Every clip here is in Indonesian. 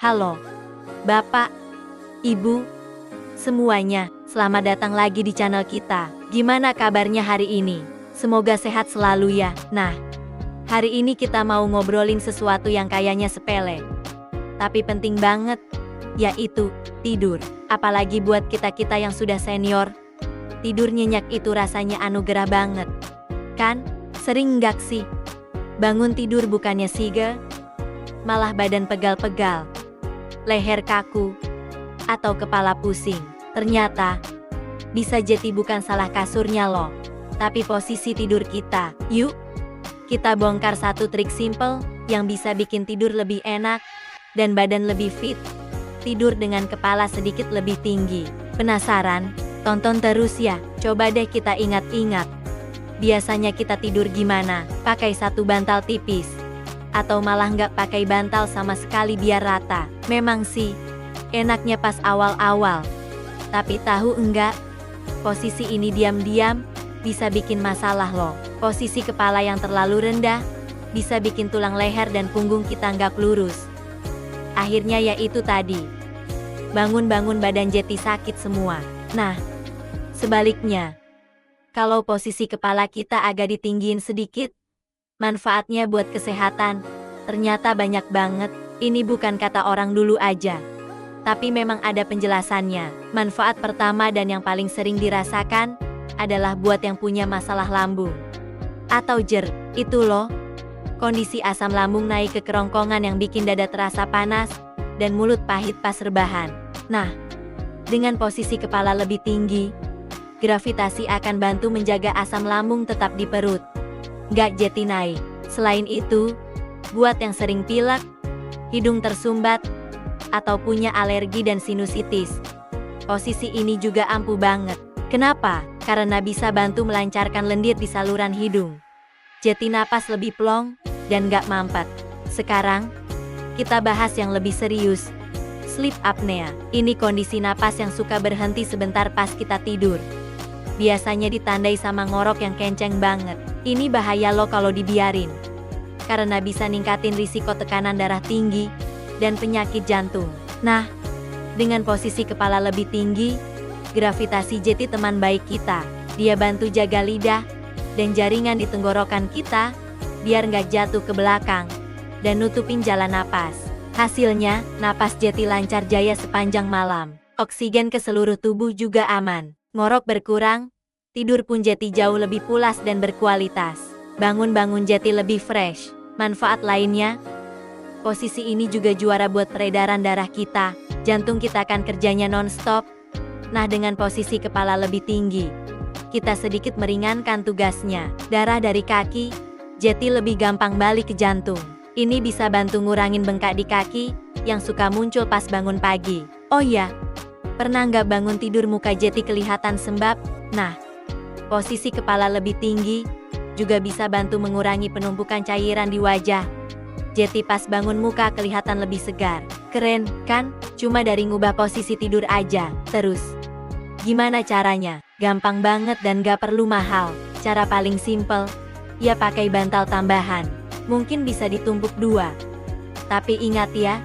Halo, Bapak, Ibu, semuanya. Selamat datang lagi di channel kita. Gimana kabarnya hari ini? Semoga sehat selalu ya. Nah, hari ini kita mau ngobrolin sesuatu yang kayaknya sepele, tapi penting banget, yaitu tidur. Apalagi buat kita-kita yang sudah senior, tidur nyenyak itu rasanya anugerah banget. Kan? Sering nggak sih? Bangun tidur bukannya sige, malah badan pegal-pegal, leher kaku, atau kepala pusing. Ternyata, bisa jadi bukan salah kasurnya loh, tapi posisi tidur kita. Yuk, kita bongkar satu trik simple yang bisa bikin tidur lebih enak dan badan lebih fit. Tidur dengan kepala sedikit lebih tinggi. Penasaran? Tonton terus ya. Coba deh kita ingat-ingat. Biasanya kita tidur gimana? Pakai satu bantal tipis? Atau malah nggak pakai bantal sama sekali biar rata? Memang sih, enaknya pas awal-awal. Tapi tahu enggak? Posisi ini diam-diam bisa bikin masalah loh. Posisi kepala yang terlalu rendah bisa bikin tulang leher dan punggung kita nggak lurus. Akhirnya yaitu tadi, bangun-bangun badan jadi sakit semua. Nah, sebaliknya, kalau posisi kepala kita agak ditinggiin sedikit, manfaatnya buat kesehatan ternyata banyak banget. Ini bukan kata orang dulu aja, tapi memang ada penjelasannya. Manfaat pertama dan yang paling sering dirasakan adalah buat yang punya masalah lambung atau JER. Itu loh, kondisi asam lambung naik ke kerongkongan yang bikin dada terasa panas dan mulut pahit pas rebahan. Nah, dengan posisi kepala lebih tinggi, gravitasi akan bantu menjaga asam lambung tetap di perut, nggak jadi naik. Selain itu, buat yang sering pilek, hidung tersumbat, atau punya alergi dan sinusitis, posisi ini juga ampuh banget. Kenapa? Karena bisa bantu melancarkan lendir di saluran hidung, jadi napas lebih plong dan nggak mampet. Sekarang, kita bahas yang lebih serius. Sleep apnea. Ini kondisi napas yang suka berhenti sebentar pas kita tidur. Biasanya ditandai sama ngorok yang kenceng banget. Ini bahaya loh kalau dibiarin, karena bisa ningkatin risiko tekanan darah tinggi dan penyakit jantung. Nah, dengan posisi kepala lebih tinggi, gravitasi jadi teman baik kita. Dia bantu jaga lidah dan jaringan di tenggorokan kita, biar nggak jatuh ke belakang dan nutupin jalan napas. Hasilnya, napas jadi lancar jaya sepanjang malam. Oksigen ke seluruh tubuh juga aman. Ngorok berkurang, tidur pun jadi jauh lebih pulas dan berkualitas. Bangun-bangun jadi lebih fresh. Manfaat lainnya, posisi ini juga juara buat peredaran darah kita. Jantung kita akan kerjanya non-stop. Nah, dengan posisi kepala lebih tinggi, kita sedikit meringankan tugasnya. Darah dari kaki jadi lebih gampang balik ke jantung. Ini bisa bantu ngurangin bengkak di kaki yang suka muncul pas bangun pagi. Oh ya, pernah nggak bangun tidur muka jadi kelihatan sembab? Nah, posisi kepala lebih tinggi juga bisa bantu mengurangi penumpukan cairan di wajah. Jadi pas bangun muka kelihatan lebih segar. Keren, kan? Cuma dari ngubah posisi tidur aja. Terus, gimana caranya? Gampang banget dan gak perlu mahal. Cara paling simple, ya pakai bantal tambahan. Mungkin bisa ditumpuk 2. Tapi ingat ya,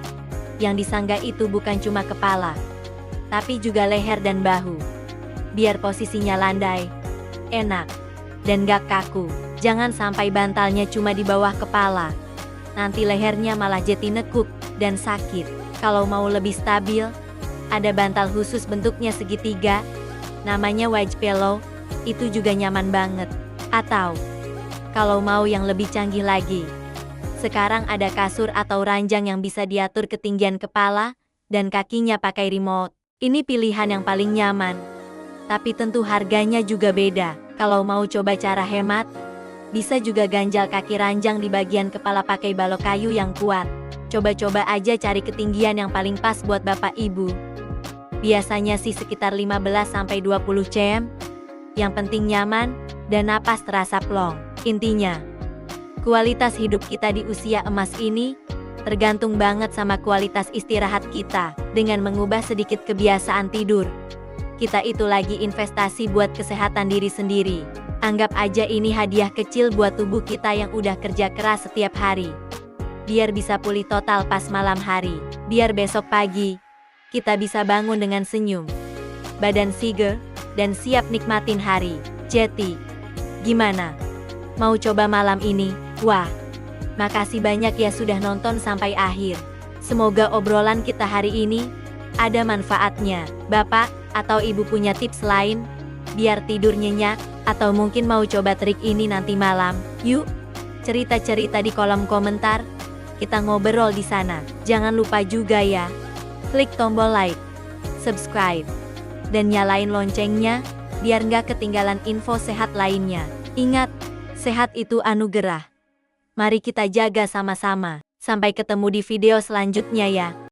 yang disangga itu bukan cuma kepala, tapi juga leher dan bahu. Biar posisinya landai, enak, dan gak kaku. Jangan sampai bantalnya cuma di bawah kepala. Nanti lehernya malah jadi nekuk dan sakit. Kalau mau lebih stabil, ada bantal khusus bentuknya segitiga, namanya wedge pillow, itu juga nyaman banget. Atau, kalau mau yang lebih canggih lagi, sekarang ada kasur atau ranjang yang bisa diatur ketinggian kepala dan kakinya pakai remote. Ini pilihan yang paling nyaman, tapi tentu harganya juga beda. Kalau mau coba cara hemat, bisa juga ganjal kaki ranjang di bagian kepala pakai balok kayu yang kuat. Coba-coba aja cari ketinggian yang paling pas buat Bapak Ibu. Biasanya sih sekitar 15-20 cm. Yang penting nyaman dan napas terasa plong. Intinya, kualitas hidup kita di usia emas ini tergantung banget sama kualitas istirahat kita. Dengan mengubah sedikit kebiasaan tidur, kita itu lagi investasi buat kesehatan diri sendiri. Anggap aja ini hadiah kecil buat tubuh kita yang udah kerja keras setiap hari. biar bisa pulih total pas malam hari. Biar besok pagi, kita bisa bangun dengan senyum, badan seger, dan siap nikmatin hari. Jeti, gimana? Mau coba malam ini? Wah, makasih banyak ya sudah nonton sampai akhir. Semoga obrolan kita hari ini ada manfaatnya. Bapak atau Ibu punya tips lain biar tidur nyenyak? Atau mungkin mau coba trik ini nanti malam? Yuk, cerita-cerita di kolom komentar. Kita ngobrol di sana. Jangan lupa juga ya, klik tombol like, subscribe, dan nyalain loncengnya, biar nggak ketinggalan info sehat lainnya. Ingat, sehat itu anugerah. Mari kita jaga sama-sama. Sampai ketemu di video selanjutnya ya.